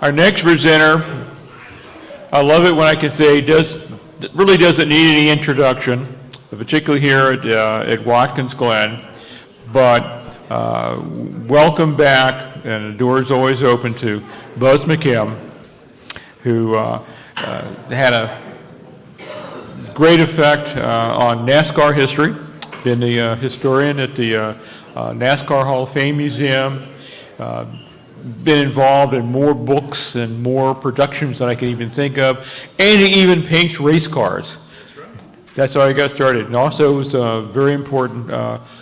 Our next presenter, I love it when I can say really doesn't need any introduction, particularly here at Watkins Glen, but welcome back, and the door is always open to Buz McKim, who had a great effect on NASCAR history, been the historian at the NASCAR Hall of Fame Museum, been involved in more books and more productions than I can even think of, and he even paints race cars. That's right. That's how I got started. And also was a very important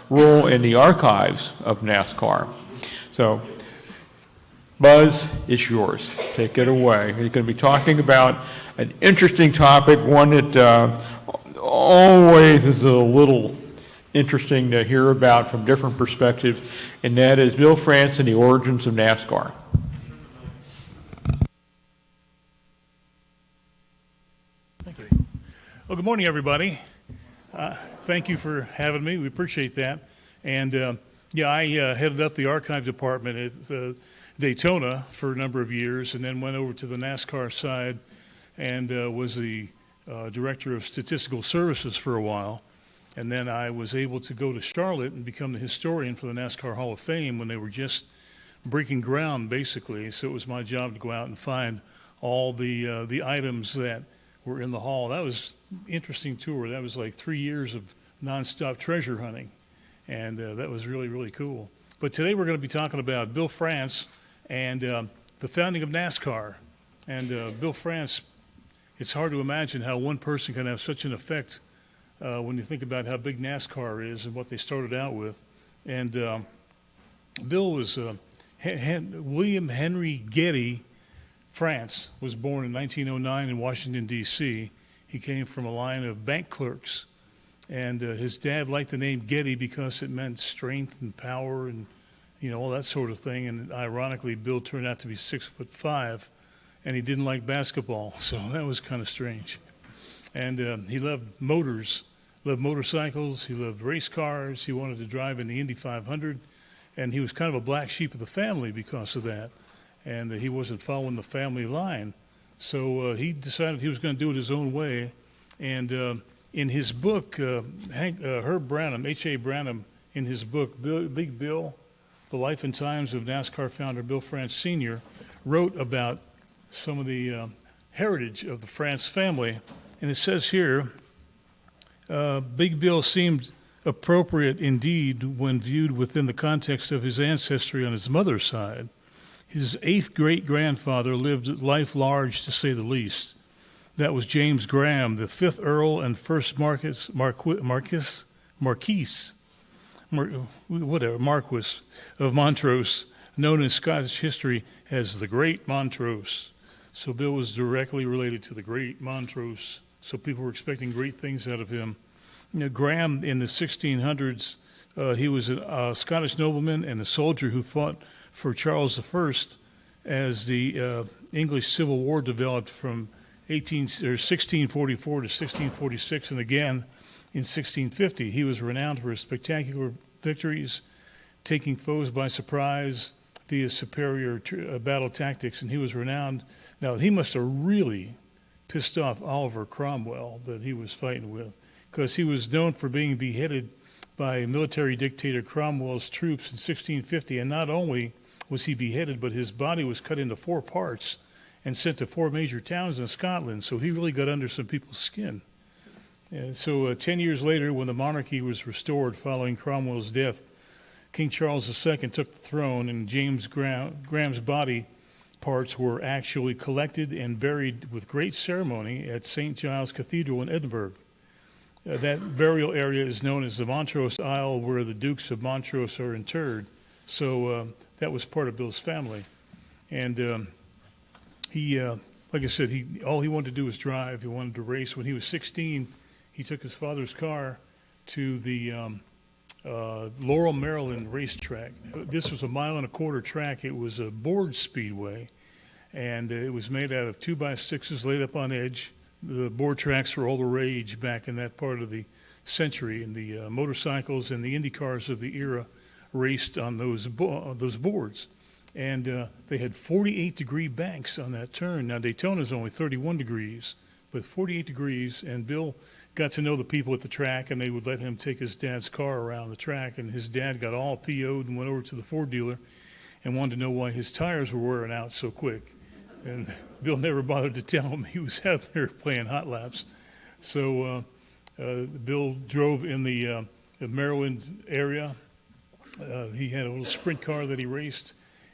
role in the archives of NASCAR. So, Buz, it's yours. Take it away. You're going to be talking about an interesting topic, one that always is a little interesting to hear about from different perspectives, and that is Bill France and the origins of NASCAR. Thank you. Well, good morning, everybody. Thank you for having me. We appreciate that. And I headed up the archive department at Daytona for a number of years, and then went over to the NASCAR side and was the director of statistical services for a while. And then I was able to go to Charlotte and become the historian for the NASCAR Hall of Fame when they were just breaking ground, basically. So it was my job to go out and find all the items that were in the hall. That was an interesting tour. That was like 3 years of nonstop treasure hunting, and that was really, really cool. But today we're going to be talking about Bill France and the founding of NASCAR. And Bill France, it's hard to imagine how one person can have such an effect when you think about how big NASCAR is and what they started out with. And Bill was William Henry Getty France was born in 1909 in Washington, D.C. He came from a line of bank clerks. And his dad liked the name Getty because it meant strength and power and, all that sort of thing. And ironically, Bill turned out to be 6'5", and he didn't like basketball. So that was kind of strange. And he loved motors, loved motorcycles, he loved race cars, he wanted to drive in the Indy 500, and he was kind of a black sheep of the family because of that, and he wasn't following the family line. So he decided he was going to do it his own way, and in his book, Herb Branham, H.A. Branham, in his book, Big Bill, The Life and Times of NASCAR founder Bill France Sr., wrote about some of the heritage of the France family. And it says here, Big Bill seemed appropriate indeed when viewed within the context of his ancestry on his mother's side. His 8th great-grandfather lived life large, to say the least. That was James Graham, the 5th Earl and 1st Marquis of Montrose, known in Scottish history as the Great Montrose. So Bill was directly related to the Great Montrose. So people were expecting great things out of him. Graham, in the 1600s, he was a Scottish nobleman and a soldier who fought for Charles I as the English Civil War developed from 1644 to 1646, and again in 1650. He was renowned for his spectacular victories, taking foes by surprise via superior battle tactics, and he was renowned. Now, he must have really pissed off Oliver Cromwell that he was fighting with, because he was known for being beheaded by military dictator Cromwell's troops in 1650, and not only was he beheaded, but his body was cut into 4 parts and sent to 4 major towns in Scotland, so he really got under some people's skin. And so 10 years later, when the monarchy was restored following Cromwell's death, King Charles II took the throne, and James Graham's body parts were actually collected and buried with great ceremony at St. Giles Cathedral in Edinburgh. That burial area is known as the Montrose Isle, where the Dukes of Montrose are interred. So that was part of Bill's family. And he, like I said, all he wanted to do was drive. He wanted to race. When he was 16, he took his father's car to the Laurel, Maryland racetrack. This was a 1.25 mile track. It was a board speedway, and it was made out of 2x6s laid up on edge. The board tracks were all the rage back in that part of the century, and the motorcycles and the Indy cars of the era raced on those boards. And they had 48-degree banks on that turn. Now, Daytona's only 31 degrees, but 48 degrees, and Bill got to know the people at the track, and they would let him take his dad's car around the track, and his dad got all PO'd and went over to the Ford dealer and wanted to know why his tires were wearing out so quick. And Bill never bothered to tell him. He was out there playing hot laps. So Bill drove in the Maryland area. He had a little sprint car that he raced.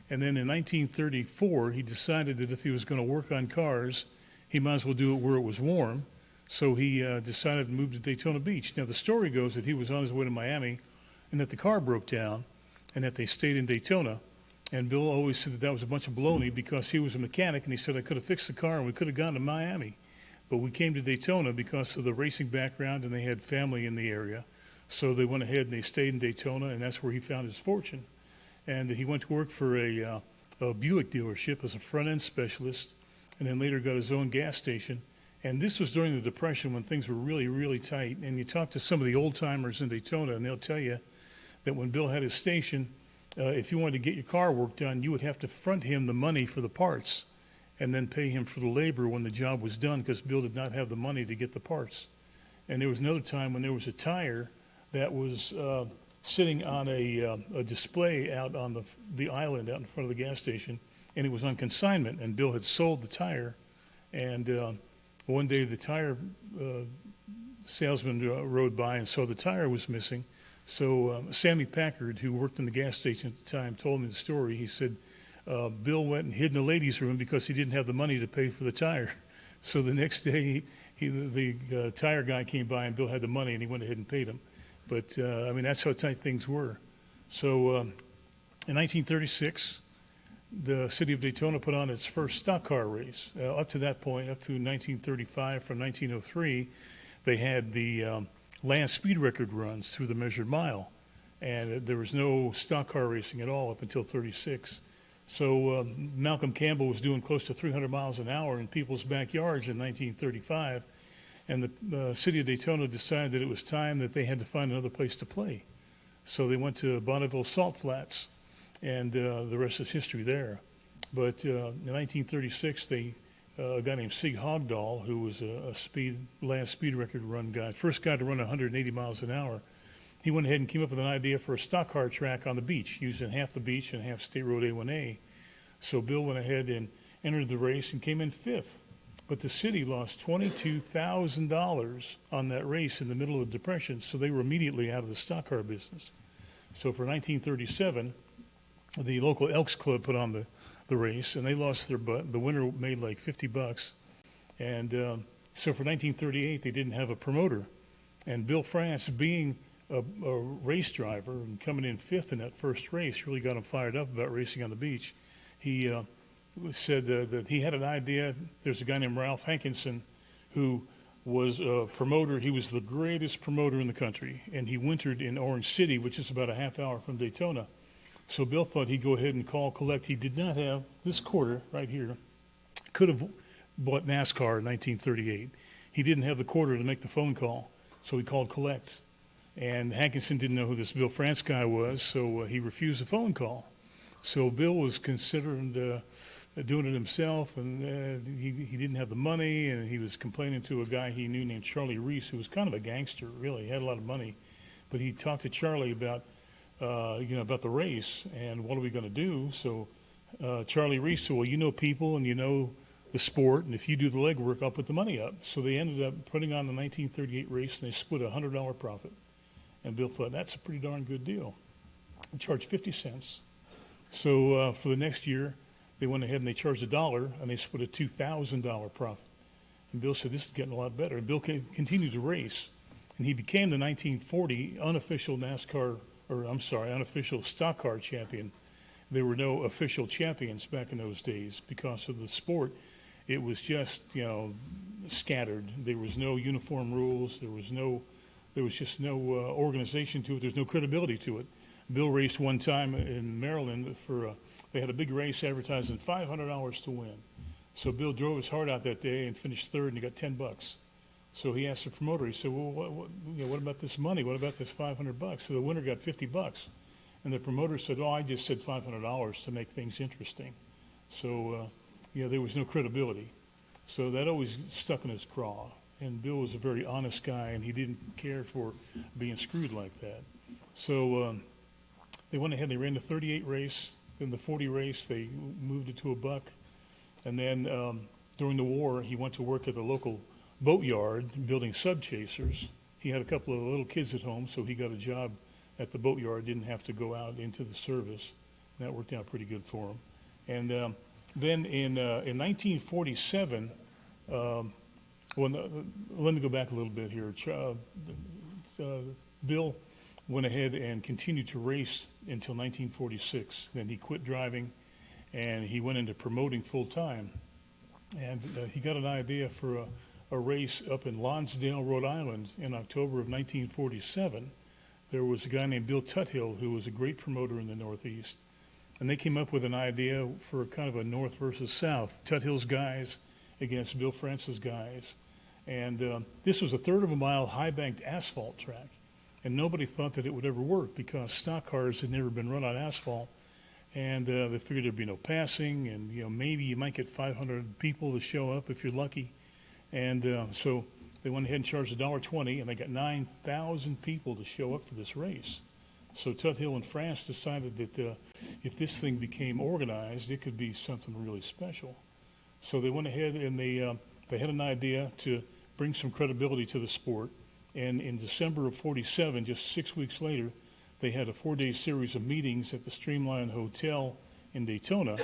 And then in 1934, he decided that if he was going to work on cars, he might as well do it where it was warm. So he decided to move to Daytona Beach. Now, the story goes that he was on his way to Miami and that the car broke down and that they stayed in Daytona. And Bill always said that that was a bunch of baloney because he was a mechanic, and he said, I could have fixed the car and we could have gone to Miami. But we came to Daytona because of the racing background, and they had family in the area. So they went ahead and they stayed in Daytona, and that's where he found his fortune. And he went to work for a Buick dealership as a front-end specialist, and then later got his own gas station. And this was during the Depression when things were really, really tight. And you talk to some of the old-timers in Daytona, and they'll tell you that when Bill had his station, if you wanted to get your car work done, you would have to front him the money for the parts and then pay him for the labor when the job was done, because Bill did not have the money to get the parts. And there was another time when there was a tire that was sitting on a display out on the island out in front of the gas station, and it was on consignment, and Bill had sold the tire. And one day the tire salesman rode by and saw the tire was missing. So Sammy Packard, who worked in the gas station at the time, told me the story. He said Bill went and hid in the ladies' room because he didn't have the money to pay for the tire. So the next day, the tire guy came by, and Bill had the money, and he went ahead and paid him. But, I mean, that's how tight things were. So in 1936, the city of Daytona put on its first stock car race. Up to that point, up to 1935, from 1903, they had the land speed record runs through the measured mile. And there was no stock car racing at all up until 36. So Malcolm Campbell was doing close to 300 miles an hour in people's backyards in 1935. And the city of Daytona decided that it was time that they had to find another place to play. So they went to Bonneville Salt Flats, and the rest is history there. But in 1936, a guy named Sig Hogdahl, who was a land speed record run guy, first guy to run 180 miles an hour, he went ahead and came up with an idea for a stock car track on the beach, using half the beach and half State Road A1A. So Bill went ahead and entered the race and came in fifth. But the city lost $22,000 on that race in the middle of the Depression, so they were immediately out of the stock car business. So for 1937, the local Elks Club put on the race, and they lost their butt. The winner made like $50. And so for 1938, they didn't have a promoter. And Bill France, being a race driver and coming in fifth in that first race, really got him fired up about racing on the beach. He said that he had an idea. There's a guy named Ralph Hankinson who was a promoter. He was the greatest promoter in the country, and he wintered in Orange City, which is about a half hour from Daytona. So Bill thought he'd go ahead and collect. He did not have this quarter right here. Could have bought NASCAR in 1938. He didn't have the quarter to make the phone call, so he called collect. And Hankinson didn't know who this Bill France guy was, so he refused the phone call. So Bill was considering doing it himself, and he didn't have the money, and he was complaining to a guy he knew named Charlie Reese, who was kind of a gangster, really. He had a lot of money. But he talked to Charlie about the race, and what are we going to do? So Charlie Reese said, well, you know people, and you know the sport, and if you do the legwork, I'll put the money up. So they ended up putting on the 1938 race, and they split a $100 profit. And Bill thought, that's a pretty darn good deal. They charged 50 cents. So for the next year, they went ahead and they charged $1, and they split a $2,000 profit. And Bill said, this is getting a lot better. And Bill continued to race, and he became the 1940 unofficial unofficial stock car champion. There were no official champions back in those days because of the sport. It was just, scattered. There was no uniform rules. There was just no organization to it. There's no credibility to it. Bill raced one time in Maryland they had a big race advertising $500 to win. So Bill drove his heart out that day and finished third, and he got $10. So he asked the promoter, he said, well, what about this money? What about this $500? So the winner got $50. And the promoter said, "Oh, I just said $500 to make things interesting." So, there was no credibility. So that always stuck in his craw. And Bill was a very honest guy, and he didn't care for being screwed like that. So they went ahead and they ran the 38 race. Then the 40 race, they moved it to a buck. And then during the war, he went to work at the local boatyard building sub chasers. He had a couple of little kids at home, so he got a job at the boatyard, didn't have to go out into the service. That worked out pretty good for him. And then in 1947, let me go back a little bit here. Bill went ahead and continued to race until 1946. Then he quit driving, and he went into promoting full time. And he got an idea for a race up in Lonsdale, Rhode Island in October of 1947. There was a guy named Bill Tuthill who was a great promoter in the Northeast. And they came up with an idea for kind of a North versus South. Tuthill's guys against Bill France's guys. And this was a third of a mile high-banked asphalt track. And nobody thought that it would ever work because stock cars had never been run on asphalt. And they figured there'd be no passing, and maybe you might get 500 people to show up if you're lucky. And so they went ahead and charged $1.20, and they got 9,000 people to show up for this race. So Tuthill and France decided that if this thing became organized, it could be something really special. So they went ahead and they had an idea to bring some credibility to the sport. And in December of 47, just 6 weeks later, they had a 4-day series of meetings at the Streamline Hotel in Daytona.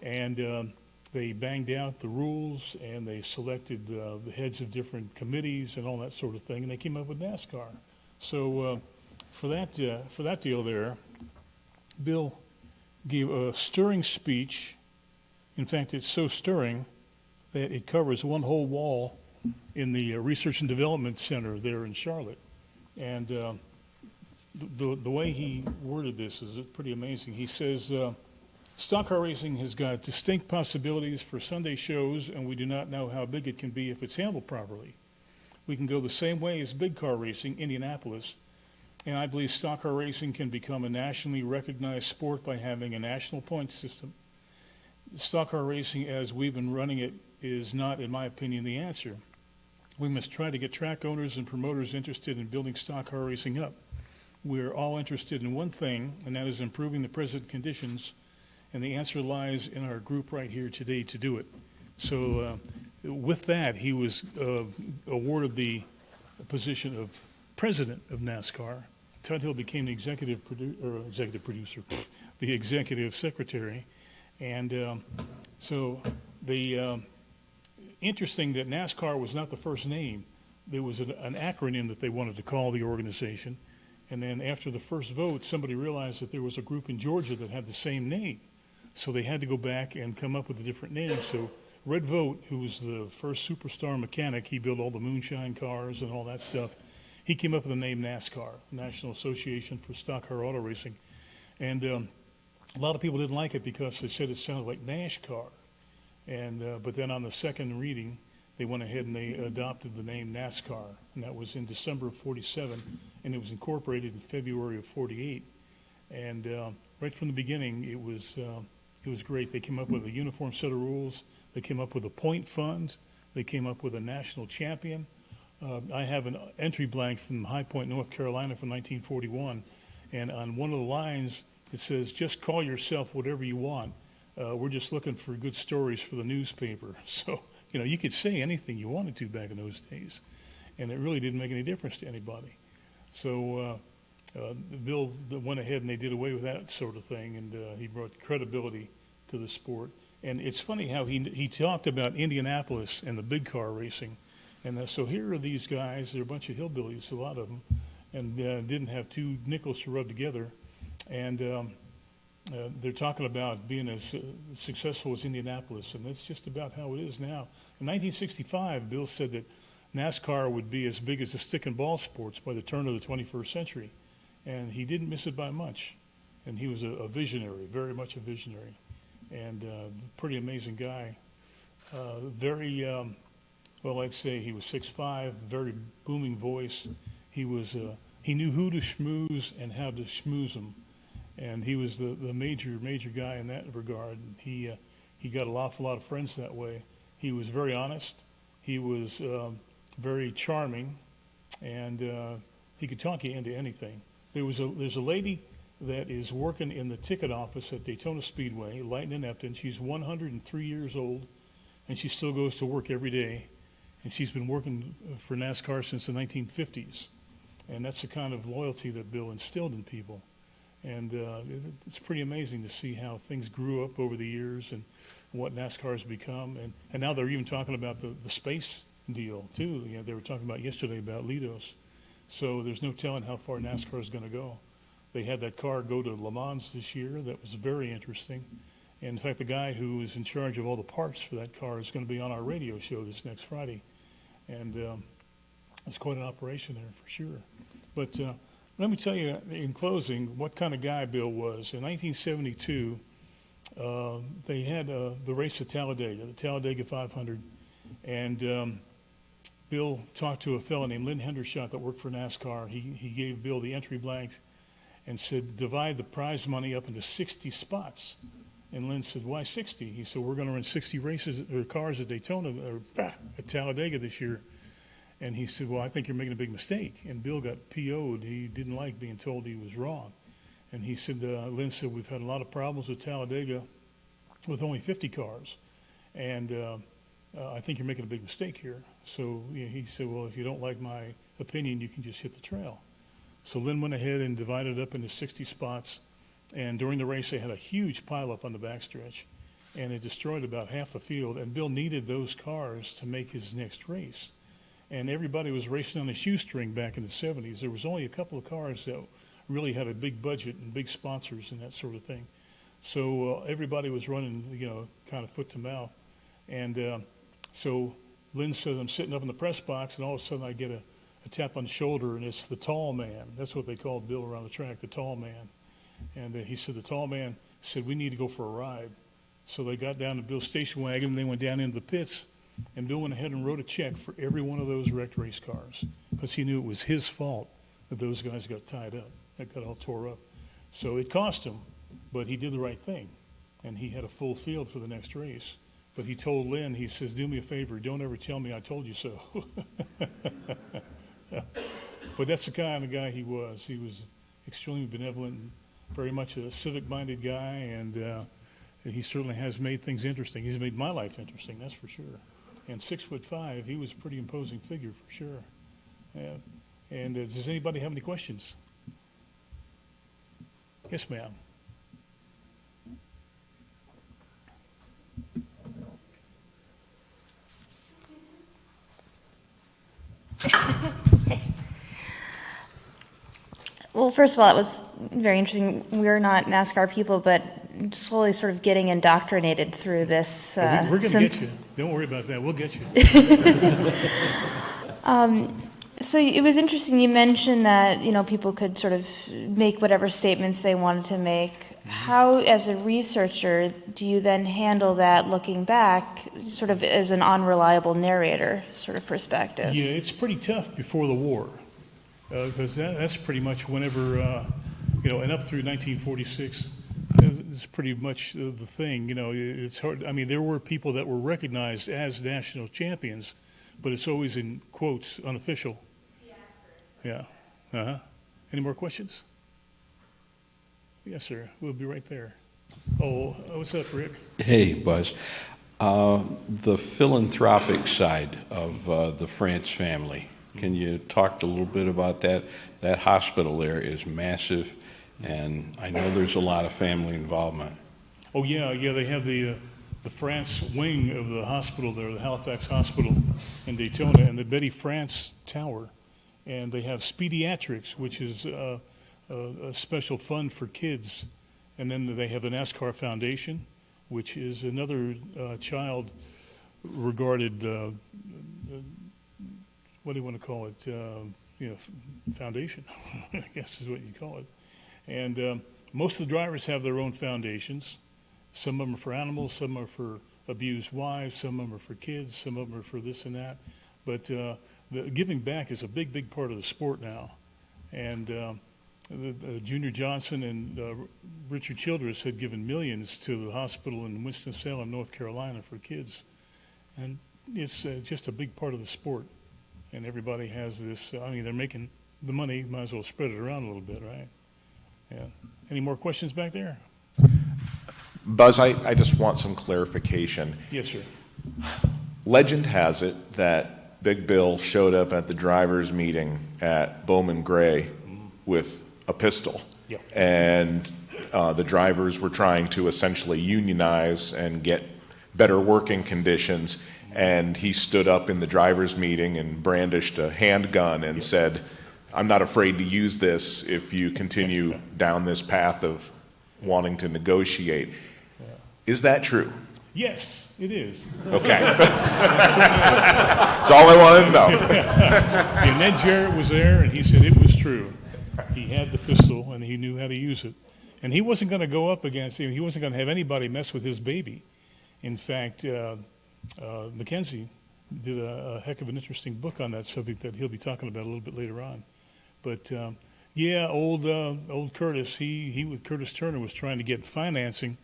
And they banged out the rules, and they selected the heads of different committees and all that sort of thing. And they came up with NASCAR. So for that deal there, Bill gave a stirring speech. In fact, it's so stirring that it covers one whole wall in the Research and Development Center there in Charlotte. And the way he worded this is pretty amazing. He says, stock car racing has got distinct possibilities for Sunday shows, and we do not know how big it can be if it's handled properly. We can go the same way as big car racing, Indianapolis, and I believe stock car racing can become a nationally recognized sport by having a national point system. Stock car racing, as we've been running it, is not, in my opinion, the answer. We must try to get track owners and promoters interested in building stock car racing up. We're all interested in one thing, and that is improving the present conditions, and the answer lies in our group right here today to do it. So with that, he was awarded the position of president of NASCAR. Tuthill became the executive producer, the executive secretary. And so the interesting that NASCAR was not the first name. There was an acronym that they wanted to call the organization. And then after the first vote, somebody realized that there was a group in Georgia that had the same name. So they had to go back and come up with a different name. So Red Vogt, who was the first superstar mechanic, he built all the moonshine cars and all that stuff. He came up with the name NASCAR, National Association for Stock Car Auto Racing. And a lot of people didn't like it because they said it sounded like NASCAR. And but then on the second reading, they went ahead and they adopted the name NASCAR, and that was in December of 47, and it was incorporated in February of 48. And right from the beginning, it was great. They came up with a uniform set of rules. They came up with a point fund. They came up with a national champion. I have an entry blank from High Point, North Carolina from 1941, and on one of the lines, it says, "Just call yourself whatever you want. We're just looking for good stories for the newspaper." So, you could say anything you wanted to back in those days, and it really didn't make any difference to anybody. So Bill went ahead and they did away with that sort of thing, and he brought credibility to the sport. And it's funny how he talked about Indianapolis and the big car racing. And so here are these guys, they're a bunch of hillbillies, a lot of them, and didn't have two nickels to rub together. And they're talking about being as successful as Indianapolis, and that's just about how it is now. In 1965, Bill said that NASCAR would be as big as the stick and ball sports by the turn of the 21st century, and he didn't miss it by much. And he was a visionary, very much a visionary, and pretty amazing guy. Very, well, I'd say he was 6'5", very booming voice. He knew who to schmooze and how to schmooze him. And he was the major guy in that regard. And he got an awful lot of friends that way. He was very honest. He was very charming, and he could talk you into anything. There's a lady that is working in the ticket office at Daytona Speedway, Lightning Epton. She's 103 years old, and she still goes to work every day. And she's been working for NASCAR since the 1950s. And that's the kind of loyalty that Bill instilled in people. And it's pretty amazing to see how things grew up over the years and what NASCAR has become. And now they're even talking about the space deal, too. You know, they were talking about yesterday about Lidos. So there's no telling how far NASCAR is going to go. They had that car go to Le Mans this year. That was very interesting. And in fact, the guy who is in charge of all the parts for that car is going to be on our radio show this next Friday. And it's quite an operation there for sure. But let me tell you in closing what kind of guy Bill was. In 1972, they had the race at Talladega, the Talladega 500. And Bill talked to a fellow named Lynn Hendershot that worked for NASCAR. He gave Bill the entry blanks and said, divide the prize money up into 60 spots. And Lynn said, why 60? He said, we're going to run 60 races or cars at Daytona or at Talladega this year. And he said, well, I think you're making a big mistake. And Bill got PO'd. He didn't like being told he was wrong. And he said, Lynn said, we've had a lot of problems with Talladega with only 50 cars. And I think you're making a big mistake here. So he said, well, if you don't like my opinion, you can just hit the trail. So Lynn went ahead and divided up into 60 spots. And during the race, they had a huge pileup on the backstretch. And it destroyed about half the field. And Bill needed those cars to make his next race. And everybody was racing on a shoestring back in the 70s. There was only a couple of cars that really had a big budget and big sponsors and that sort of thing. So everybody was running, kind of foot to mouth. And so Lynn said, I'm sitting up in the press box, and all of a sudden I get a tap on the shoulder, and it's the tall man. That's what they called Bill around the track, the tall man. And he said, the tall man said, we need to go for a ride. So they got down to Bill's station wagon, and they went down into the pits, and Bill went ahead and wrote a check for every one of those wrecked race cars because he knew it was his fault that those guys got tied up, that got all tore up. So it cost him, but he did the right thing, and he had a full field for the next race. But he told Lynn, he says, do me a favor, don't ever tell me I told you so. But that's the kind of guy he was. He was extremely benevolent and very much a civic-minded guy, and he certainly has made things interesting. He's made my life interesting, that's for sure. And 6'5", he was a pretty imposing figure for sure. And does anybody have any questions? Yes, ma'am. Well, first of all, it was very interesting. We're not NASCAR people, but slowly sort of getting indoctrinated through this. We're going to get you. Don't worry about that. We'll get you. So it was interesting. You mentioned that, people could sort of make whatever statements they wanted to make. How, as a researcher, do you then handle that looking back, sort of as an unreliable narrator sort of perspective? Yeah, it's pretty tough before the war. Because that's pretty much whenever, and up through 1946, it's pretty much the thing. It's hard. I mean, there were people that were recognized as national champions, but it's always in quotes, unofficial. Yeah. Any more questions? Yes, sir. We'll be right there. Oh, what's up, Rick? Hey, Buzz. The philanthropic side of the France family. Can you talk a little bit about that? That hospital there is massive, and I know there's a lot of family involvement. Oh, yeah, they have the France wing of the hospital there, the Halifax Hospital in Daytona, and the Betty France Tower. And they have Speediatrics, which is a special fund for kids. And then they have the NASCAR Foundation, which is another child regarded what do you want to call it? Foundation, I guess is what you call it. And most of the drivers have their own foundations. Some of them are for animals, some are for abused wives, some of them are for kids, some of them are for this and that. But the giving back is a big part of the sport now. And Junior Johnson and Richard Childress had given millions to the hospital in Winston-Salem, North Carolina for kids. And it's just a big part of the sport. And everybody has this, I mean, they're making the money, might as well spread it around a little bit, right? Yeah. Any more questions back there? Buzz, I just want some clarification. Yes, sir. Legend has it that Big Bill showed up at the drivers' meeting at Bowman Gray with a pistol. Yeah. And the drivers were trying to essentially unionize and get better working conditions. And he stood up in the drivers' meeting and brandished a handgun and said, "I'm not afraid to use this if you continue down this path of wanting to negotiate." Is that true? Yes, it is. Okay. That's all I wanted to know. And Ned Jarrett was there, and he said it was true. He had the pistol, and he knew how to use it. And he wasn't going to go up against him. He wasn't going to have anybody mess with his baby. In fact, Mackenzie did a heck of an interesting book on that subject that he'll be talking about a little bit later on. But yeah, old Curtis, Curtis Turner was trying to get financing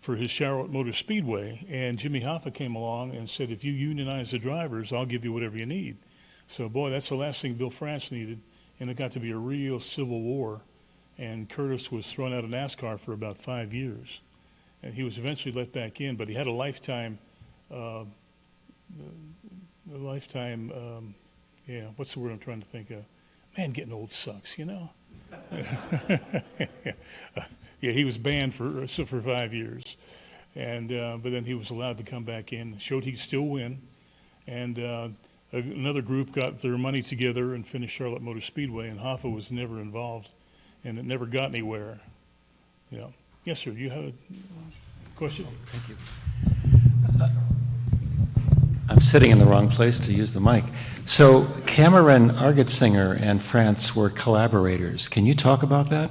for his Charlotte Motor Speedway, and Jimmy Hoffa came along and said, "If you unionize the drivers, I'll give you whatever you need." So boy, that's the last thing Bill France needed, and it got to be a real civil war. And Curtis was thrown out of NASCAR for about 5 years, and he was eventually let back in, but he had a lifetime. Yeah, what's the word I'm trying to think of? Man, getting old sucks, you know? Yeah, he was banned for 5 years. And but then he was allowed to come back in, showed he could still win. And another group got their money together and finished Charlotte Motor Speedway, and Hoffa was never involved, and it never got anywhere. Yeah. Yes, sir, you have a question? Thank you. I'm sitting in the wrong place to use the mic. So Cameron Argetsinger and France were collaborators. Can you talk about that?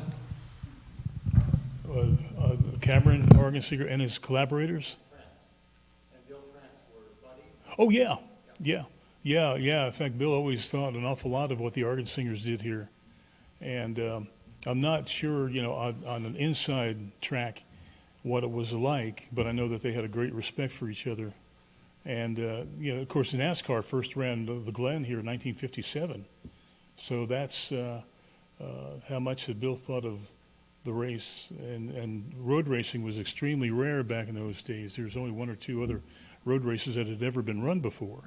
Cameron Argetsinger and his collaborators? And Bill France were buddies? Oh, yeah. In fact, Bill always thought an awful lot of what the Argetsingers did here. And I'm not sure, on an inside track what it was like, but I know that they had a great respect for each other. And, of course, NASCAR first ran the Glen here in 1957. So that's how much that Bill thought of the race. And road racing was extremely rare back in those days. There was only one or two other road races that had ever been run before.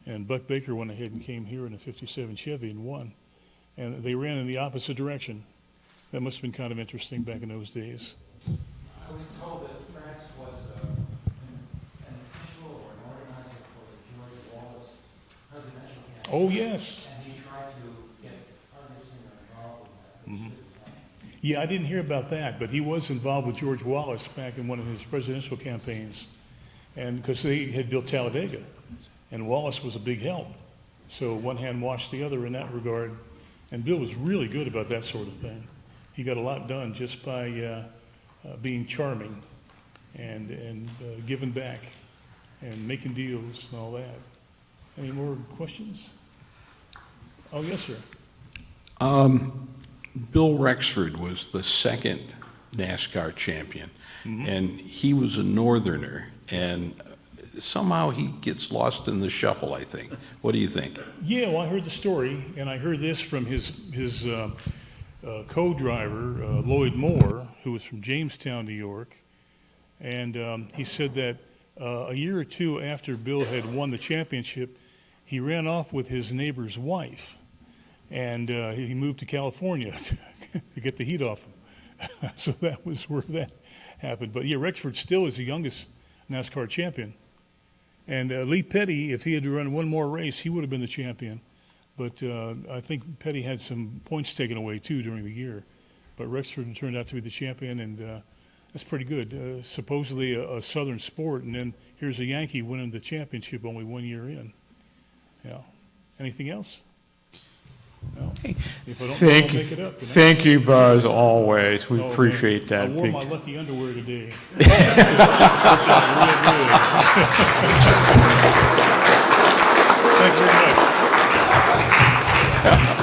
And Buck Baker went ahead and came here in a 57 Chevy and won. And they ran in the opposite direction. That must have been kind of interesting back in those days. I was told that France was an official or an organizer for the George Wallace presidential campaign. Oh, yes. And he tried to get Argetsinger involved with that. Mm-hmm. Yeah, I didn't hear about that, but he was involved with George Wallace back in one of his presidential campaigns, and because they had built Talladega, and Wallace was a big help. So one hand washed the other in that regard, and Bill was really good about that sort of thing. He got a lot done just by being charming and giving back and making deals and all that. Any more questions? Oh, yes, sir. Bill Rexford was the second NASCAR champion, and he was a northerner, and somehow he gets lost in the shuffle, I think. What do you think? Yeah, well, I heard the story, and I heard this from his co-driver, Lloyd Moore, who was from Jamestown, New York, and he said that a year or two after Bill had won the championship, he ran off with his neighbor's wife. And he moved to California to get the heat off him. So that was where that happened. But yeah, Rexford still is the youngest NASCAR champion. And Lee Petty, if he had to run one more race, he would have been the champion. But I think Petty had some points taken away too during the year. But Rexford turned out to be the champion, and that's pretty good. Supposedly a Southern sport, and then here's a Yankee winning the championship only 1 year in. Yeah. Anything else? No. If I don't, Thank I'll you, make it up, thank you, Buzz, always. We Oh, appreciate that. I wore my lucky underwear today. Thank you very much.